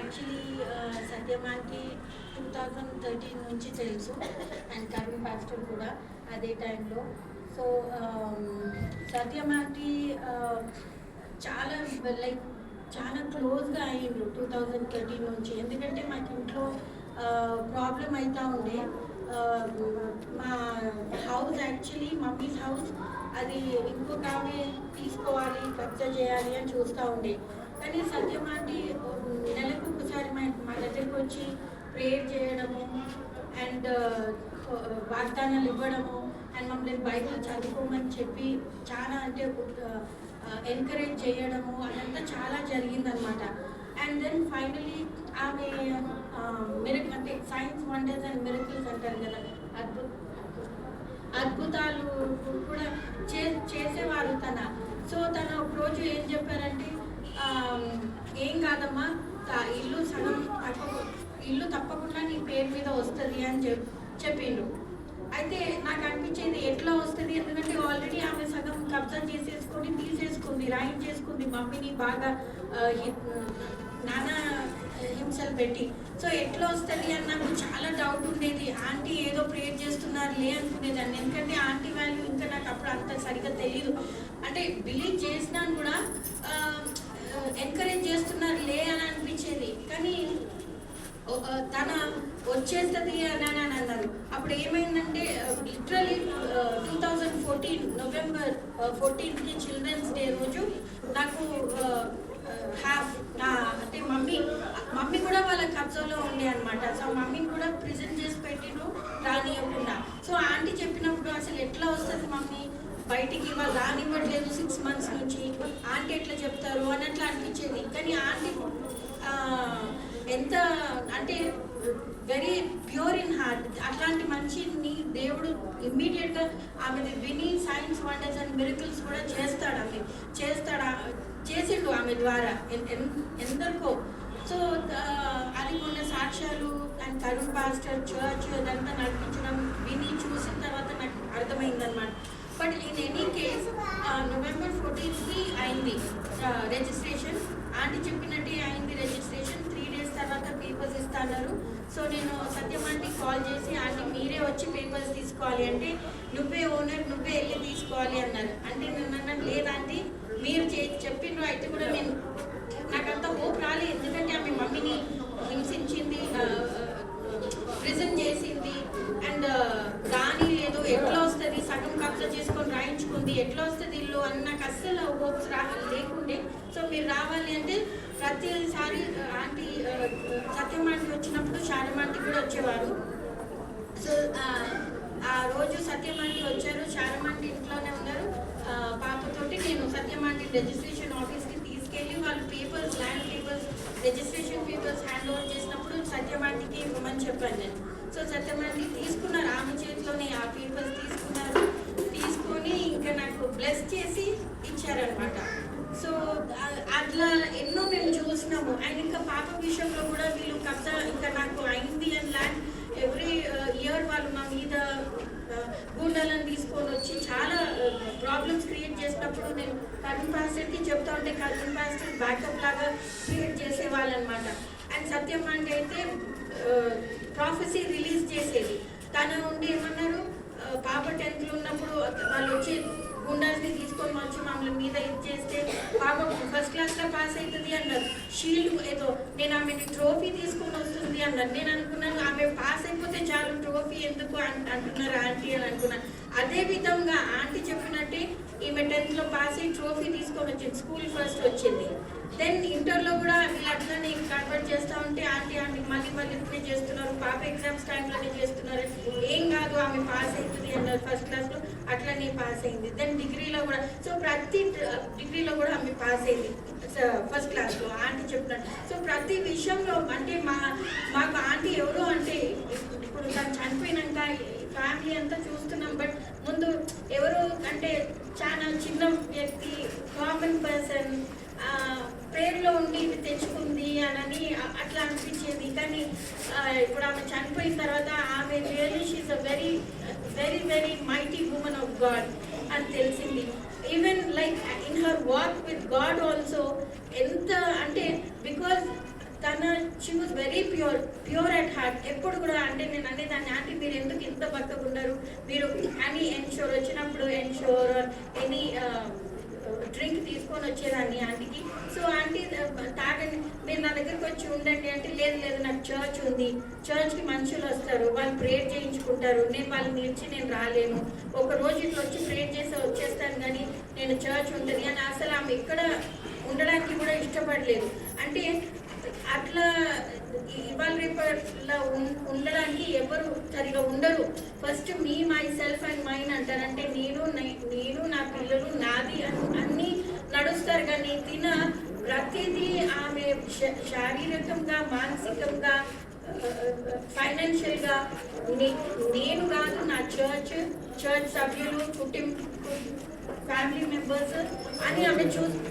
Actually సత్యమాంటి 2013 నుంచి తెలుసు and Karun pastor కూడా అదే టైంలో. సో సత్యమాంటి చాలా చాలా క్లోజ్గా అయ్యిండ్రు 2013 నుంచి. ఎందుకంటే మాకు ఇంట్లో ప్రాబ్లం అవుతూ ఉండే. మా హౌస్ యాక్చువల్లీ మమ్మీస్ హౌస్ అది ఇంకొక ఆమె తీసుకోవాలి, కబ్జా చేయాలి అని చూస్తూ ఉండే. కానీ సత్యమాంటి నెలకు ఒకసారి మా దగ్గరికి వచ్చి ప్రేయర్ చేయడము అండ్ వాగ్దానాలు ఇవ్వడము అండ్ మమ్మల్ని బైబిల్ చదువుకోమని చెప్పి చాలా అంటే ఎంకరేజ్ చేయడము అదంతా చాలా జరిగిందనమాట. అండ్ దెన్ ఫైనలీ ఆమె అంటే సైన్స్ వండర్స్ అండ్ మిరకిల్స్ అంటారు కదా, అద్భుతాలు కూడా చేసేవారు తన. సో తన ఒకరోజు ఏం చెప్పారంటే, ఏం కాదమ్మా, ఇల్లు తప్పకుండా నీ పేరు మీద వస్తుంది అని చెప్పిండు. అయితే నాకు అనిపించేది ఎట్లా వస్తుంది, ఎందుకంటే ఆల్రెడీ ఆమె సగం కబ్జా చేసేసుకొని తీసేసుకుంది, రాయించేసుకుంది మమ్మీని బాగా నానా హింసలు పెట్టి. సో ఎట్లా వస్తుంది అని నాకు చాలా డౌట్ ఉండేది. ఆంటీ ఏదో ప్రేయర్ చేస్తున్నారులే అనుకునేదాన్ని, ఎందుకంటే ఆంటీ వాల్యూ ఇంకా నాకు అప్పుడు అంత సరిగ్గా తెలియదు. అంటే బిలీవ్ చేసినాను కూడా, ఎంకరేజ్ చేస్తున్నారులే అని అనిపించేది. కానీ తన వచ్చేస్తుంది అని అన్నారు. అప్పుడు ఏమైందంటే లిటరలీ 2014 నవంబర్ 14కి చిల్డ్రన్స్ డే రోజు నాకు అంటే మమ్మీ కూడా వాళ్ళ కబ్జాలో ఉండే అనమాట. సో మమ్మీని కూడా ప్రిజెంట్ చేసి పెట్టిను రానియకుండా. సో ఆంటీ చెప్పినప్పుడు అసలు ఎట్లా వస్తుంది మమ్మీ బయటికి, వాళ్ళు రానివ్వట్లేదు 6 months నుంచి, ఆంటీ ఎట్లా చెప్తారు అని అట్లా అనిపించేది. కానీ ఆంటీ ఎంత అంటే వెరీ ప్యూర్ ఇన్ హార్ట్. అట్లాంటి మనిషిని దేవుడు ఇమ్మీడియట్గా ఆమెది విని సైన్స్ వండర్స్ అండ్ మిరకిల్స్ కూడా చేసిండు ఆమె ద్వారా ఎందరికో. సో అది కొన్ని సాక్ష్యాలు అండ్ కరుణ్ పాస్టర్ చర్చ్ అదంతా నడిపించడం విని చూసిన తర్వాత నాకు అర్థమైందనమాట. But in any case November 14కి అయింది రిజిస్ట్రేషన్. ఆంటీ చెప్పినట్టే అయింది రిజిస్ట్రేషన్. 3 days తర్వాత పేపర్స్ ఇస్తున్నారు. సో నేను సత్యమాంటికి కాల్ చేసి, ఆంటీ మీరే వచ్చి పేపర్స్ తీసుకోవాలి అంటే, నువ్వే ఓనర్, నువ్వే వెళ్ళి తీసుకోవాలి అన్నారు. అంటే నేను అన్నాను, లేదంటే మీరు చెప్పిండ్రు. అయితే కూడా నాకంత హోప్ రాలేదు, ఎందుకంటే ఆమె మమ్మీని హింసించింది, ప్రిజెంట్ చేసింది అండ్ దాని ఏదో ఎట్లా వస్తుంది, సగం కబ్జా చేసుకొని రాయించుకుంది, ఎట్లా వస్తుంది ఇల్లు అని నాకు అస్సలు హోప్స్ లేకుండే. సో మీరు రావాలి అంటే ప్రతిసారి ఆంటీ సత్యమాంటి వచ్చినప్పుడు శారమాంటి కూడా వచ్చేవారు. సో ఆ రోజు సత్యమాంటి వచ్చారు, శారమాంటి ఇంట్లోనే ఉన్నారు పాపతోటి. నేను సత్యమాంటి రిజిస్ట్రేషన్ ఆఫీస్కి తీసుకెళ్ళి వాళ్ళు papers, land papers, registration papers hand over చేసినప్పుడు సత్యమాంటికి ఇవ్వమని చెప్పాను నేను. సో సత్యమాంటి తీసుకున్నారు, ఆమె చేతిలోనే ఆ పేపర్స్ తీసుకొని ఇంకా నాకు బ్లెస్ చేసి ఇచ్చారనమాట. సో అట్లా ఎన్నో మేము చూసినాము. అండ్ ఇంకా పాప విషయంలో కూడా వీళ్ళు కబ్జా ఇంకా నాకు అయింది అని ల్యాండ్ ఎవ్రీ ఇయర్ వాళ్ళు మా మీద గూండాలను తీసుకొని వచ్చి చాలా ప్రాబ్లమ్స్ క్రియేట్ చేసినప్పుడు నేను కరుణ్ పాస్టర్కి చెప్తా ఉంటే కరుణ్ పాస్టర్ బ్యాకప్ లాగా క్రియేట్ చేసేవాళ్ళు అనమాట. అండ్ సత్యమాంటి అయితే ప్రాఫెసీ రిలీజ్ చేసేది. తన ఉండి ఏమన్నారు, పాప 10th ఉన్నప్పుడు వాళ్ళు వచ్చి గుండాల్ని తీసుకొని వచ్చి మమ్మల్ని మీద చేస్తే పాప ఫస్ట్ క్లాస్లో పాస్ అవుతుంది అన్నారు. షీల్డ్ ఏదో నేను ఆమెకి ట్రోఫీ తీసుకొని వస్తుంది అన్నారు. నేను అనుకున్నాను ఆమె పాస్ అయిపోతే చాలు, ట్రోఫీ ఎందుకు అంటున్నారు ఆంటీ అని అనుకున్నాను. అదే విధంగా ఆంటీ చెప్పినట్టే ఈమె 10th పాస్ అయ్యి ట్రోఫీ తీసుకొని వచ్చింది, స్కూల్ ఫస్ట్ వచ్చింది. దెన్ ఇంటర్లో కూడా వీళ్ళు అట్లనే కన్వర్ట్ చేస్తూ ఉంటే ఆంటీ మళ్ళీ ఇట్లే చేస్తున్నారు, పాప ఎగ్జామ్స్ టైంలోనే చేస్తున్నారు, ఏం కాదు ఆమె పాస్ అవుతుంది అన్నారు ఫస్ట్ క్లాస్లో, అట్లనే పాస్ అయింది. దెన్ డిగ్రీలో కూడా, సో ప్రతి డిగ్రీలో కూడా ఆమె పాస్ అయింది ఫస్ట్ క్లాస్లో ఆంటీ చెప్పినట్టు. సో ప్రతి విషయంలో అంటే మాకు ఆంటీ ఎవరు అంటే, ఇప్పుడు తను చనిపోయినాక ఫ్యామిలీ అంతా చూస్తున్నాం, బట్ ముందు ఎవరు అంటే చాలా చిన్న వ్యక్తి, కామన్ పర్సన్, ప్రేయర్లో ఉండి ఇది తెచ్చుకుంది అని అట్లా అనిపించేది. కానీ ఇప్పుడు ఆమె చనిపోయిన తర్వాత ఆమె really she's a very very very mighty woman of God అని తెలిసింది. Even like in her walk with God also ఎంత అంటే, బికాజ్ తన she was very pure at heart. ఎప్పుడు కూడా అంటే నేను అనేదాన్ని, ఆంటీ మీరు ఎందుకు ఇంత బక్కగా ఉన్నారు, మీరు అని ఎన్షోర్ వచ్చినప్పుడు ఎన్షోర్ ఎనీ డ్రింక్ తీసుకొని వచ్చేదాన్ని ఆంటీకి. సో ఆంటీ తాగండి, మీరు నా దగ్గరికి వచ్చి ఉండండి అంటే, లేదు లేదు నాకు చర్చ్ ఉంది, చర్చ్కి మనుషులు వస్తారు, వాళ్ళు ప్రేయర్ చేయించుకుంటారు, నేను వాళ్ళని నిలిచి నేను రాలేను, ఒక రోజు ఇట్లా వచ్చి ప్రేయర్ చేసి వచ్చేస్తాను కానీ నేను చర్చ్ ఉంటుంది అని అసలు ఆమె ఇక్కడ ఉండడానికి కూడా ఇష్టపడలేదు. అంటే అట్లా ఇవాళ రేపట్లా ఉండడానికి ఎవరు సరిగా ఉండరు. First me myself and mine అంటారంటే నేను నా పిల్లలు నాది అన్నీ నడుస్తారు. కానీ ప్రతిదీ ఆమె శారీరకంగా మానసికంగా ఫైనాన్షియల్గా నేను కాదు, నా చర్చ్ సభ్యులు ఫ్యామిలీ మెంబర్స్ అని ఆమె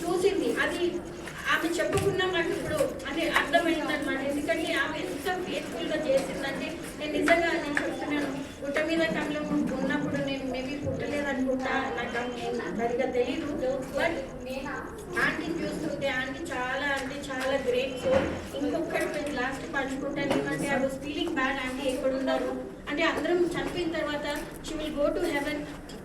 చూసింది. అది ఆమె చెప్పకుండా నాకు ఇప్పుడు అంటే అర్థమైందనమాట. ఎందుకంటే ఆమె ఎంత ఫేస్ఫుల్గా చేసిందంటే నేను నిజంగా నేను చెప్తున్నాను, పుట్ట మీద కమలం ఉన్నప్పుడు నేను మేబీ పుట్టలేదనుకుంటా, నాకు సరిగా తెలీదు. బట్ ఆంటీని చూస్తుంటే ఆంటీ చాలా అంటే చాలా గ్రేట్. సో ఇంకొకటి లాస్ట్ పంచుకుంటాను, ఎందుకంటే I was feeling bad. Aunty ఎక్కడున్నారు అంటే అందరం చనిపోయిన తర్వాత she will go to heaven,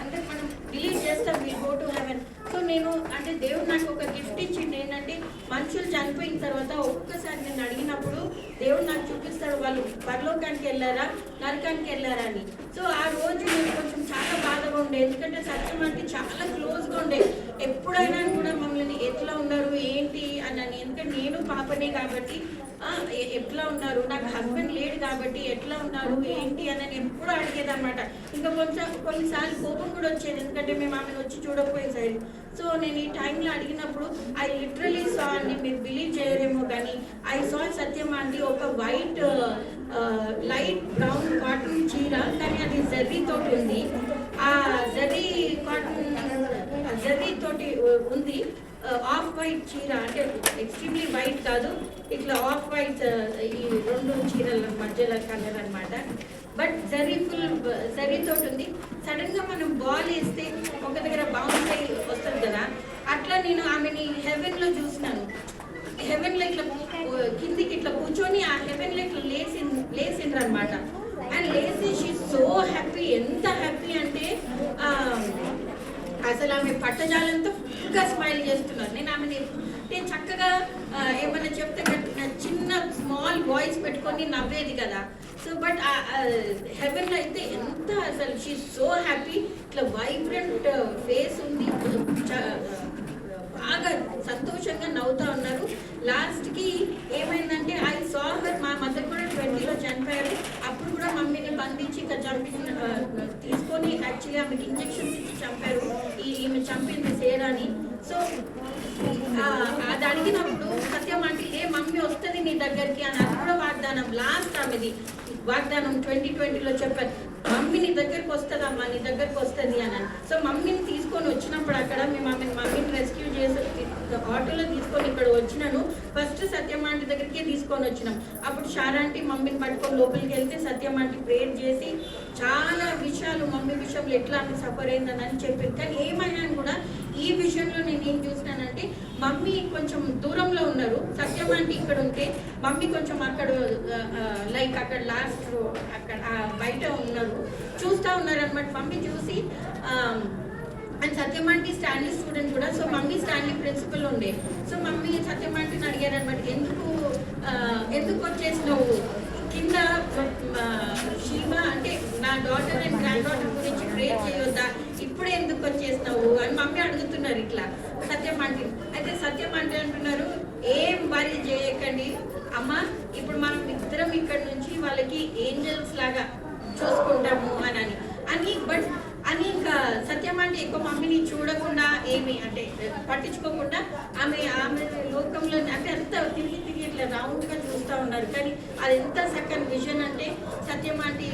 అంటే మనం బిలీవ్ చేస్తాం will go to heaven. So నేను అంటే దేవుడు నాకు ఒక గిఫ్ట్ ఇచ్చింది ఏంటంటే, మనుషులు చనిపోయిన తర్వాత ఒక్కసారి నేను అడిగినప్పుడు దేవుడు నాకు చూపిస్తాడు వాళ్ళు పరలోకానికి వెళ్ళారా నరకానికి వెళ్ళారా అని. సో ఆ రోజు నేను కొంచెం చాలా బాధగా ఉండే, ఎందుకంటే సత్యం అంటే చాలా క్లోజ్గా ఉండే. ఎప్పుడైనా కూడా మమ్మల్ని ఎట్లా ఉన్నారు ఏంటి అని, ఎందుకంటే నేను పాపనే కాబట్టి ఎట్లా ఉన్నారు, నాకు హస్బెండ్ లేడు కాబట్టి ఎట్లా ఉన్నారు ఏంటి అని ఎప్పుడు అడిగేదన్నమాట. ఇంకా కొన్నిసార్లు కోపం కూడా వచ్చేది, ఎందుకంటే మేము ఆమెను వచ్చి చూడకపోయేసరికి. సో నేను ఈ టైంలో అడిగినప్పుడు ఐ లిటరలీ సా అండి, మీరు బిలీవ్ చేయరేమో కానీ ఐ సా సత్యం అండి ఒక వైట్ లైట్ బ్రౌన్ కాటన్ చీర, కానీ అది జర్రీ తోటి ఉంది. ఆ జర్రీ కాటన్ జర్రీ తోటి ఉంది. ఆఫ్ వైట్ చీర, అంటే ఎక్స్ట్రీమ్లీ వైట్ కాదు, ఇట్లా ఆఫ్ వైట్, ఈ రెండు చీరల మధ్యలో కలర్ అనమాట. బట్ జరీతో ఉంది. సడన్గా మనం బాల్ వేస్తే ఒక దగ్గర బౌన్స్ అయ్యి వస్తుంది కదా, అట్లా నేను ఆమెని హెవెన్లో చూసినాను. హెవెన్లో ఇట్లా కిందికి ఇట్లా కూర్చొని ఆ హెవెన్లో ఇట్లా లేసిండ్రు అనమాట. అండ్ లేసి షీ సో హ్యాపీ, ఎంత హ్యాపీ అంటే అసలు ఆమె పట్టజాలంతో ఫుల్గా స్మైల్ చేస్తున్నారు. నేను చక్కగా ఏమన్నా చెప్తే చిన్న స్మాల్ వాయిస్ పెట్టుకొని నవ్వేది కదా. సో బట్ హెవెన్లో అయితే ఎంత అసలు షీ సో హ్యాపీ, ఇట్లా వైబ్రెంట్ ఫేస్ ఉంది, బాగా సంతోషంగా నవ్వుతూ ఉన్నారు. లాస్ట్కి ఏమైందంటే ఐ సా హర్, మా మదర్ కూడా 20లో చనిపోయారు. అప్పుడు కూడా మమ్మీని బంధించి ఇంకా తీసుకొని యాక్చువల్లీ ఆమెకి ఇంజెక్షన్స్ ఇచ్చి చంపారు. ఈమె చంపింది సేరాని. సో అది అడిగినప్పుడు సత్యం అంటే ఏ మమ్మీ వస్తుంది నీ దగ్గరికి అని, అది కూడా వాగ్దానం. లాస్ట్ ఆమెది వాగ్దానం 2020లో చెప్పారు, మమ్మీ నీ దగ్గరికి వస్తుందమ్మా, నీ దగ్గరికి వస్తుంది అని. సో మమ్మీని తీసుకొని వచ్చినప్పుడు అక్కడ మేము మమ్మీని రెస్క్యూ చేసి ఆటోలో తీసుకొని ఇక్కడ వచ్చినాను. ఫస్ట్ సత్యమాంటి దగ్గరికే తీసుకొని వచ్చినాం. అప్పుడు షారాంటి మమ్మీని పట్టుకొని లోపలికి వెళ్తే సత్యమాంటి ప్రేయర్ చేసి చాలా విషయాలు మమ్మీ విషయంలో ఎట్లా ఆమె సఫర్ అయిందని చెప్పింది. కానీ ఏమైనా కూడా ఈ విషయంలో నేను ఏం చూసినానంటే, మమ్మీ కొంచెం దూరంలో ఉన్నారు, సత్యమాంటి ఇక్కడ ఉంటే మమ్మీ కొంచెం అక్కడ లైక్ అక్కడ లాస్ట్ అక్కడ బయట ఉన్నారు, చూస్తూ ఉన్నారు అనమాట. మమ్మీ చూసి అండ్ సత్యమాంటి స్టాన్లీ స్టూడెంట్ కూడా. సో మమ్మీ స్టాన్లీ ప్రిన్సిపల్ ఉండే. సో మమ్మీ సత్యమాంటిని అడిగారు అనమాట, ఎందుకు వచ్చేసినావు కింద శివ అంటే నా డాటర్ అండ్ గ్రాండ్ డాటర్ గురించి ప్రేయర్ చేయొద్దా, ఇప్పుడే ఎందుకు వచ్చేసినావు అని మమ్మీ అడుగుతున్నారు ఇట్లా సత్యమాంటి. అయితే సత్యమాంటి అంటున్నారు, ఏం వరీ చేయకండి అమ్మ, ఇప్పుడు మనం ఇద్దరం ఇక్కడ నుంచి వాళ్ళకి ఏంజల్స్ లాగా చూసుకుంటాము అని బట్ అని ఇంకా సత్యమాంటి ఎక్కువ మమ్మీని చూడకుండా ఏమి అంటే పట్టించుకోకుండా ఆమె లోకంలో అంటే అంత తిరిగి ఇట్లా రౌండ్గా చూస్తూ ఉన్నారు. కానీ అది ఎంత సెకండ్ విజన్ అంటే సత్యమాంటి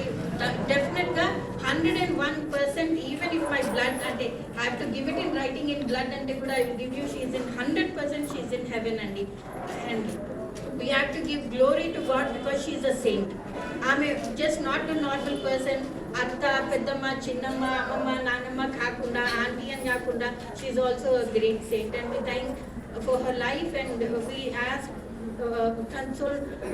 డెఫినెట్గా 101% ఈవెన్ ఇఫ్ మై బ్లడ్ అంటే I have to give it in writing in blood అంటే కూడా I will give you, she is in 100% she is in heaven అండి. అండ్ we have to give glory to God because she is a saint. ఆమె just not a normal person. అత్త పెద్దమ్మ చిన్నమ్మ అమ్మమ్మ నాన్నమ్మ కాకుండా ఆంటీ అని కాకుండా she is also a great saint and we thank for her life and we ask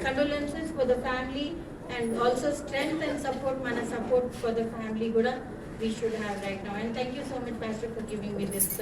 condolences for the family, and also strength and support, mana support for the family kuda we should have right now. And thank you so much, Pastor, for giving me this.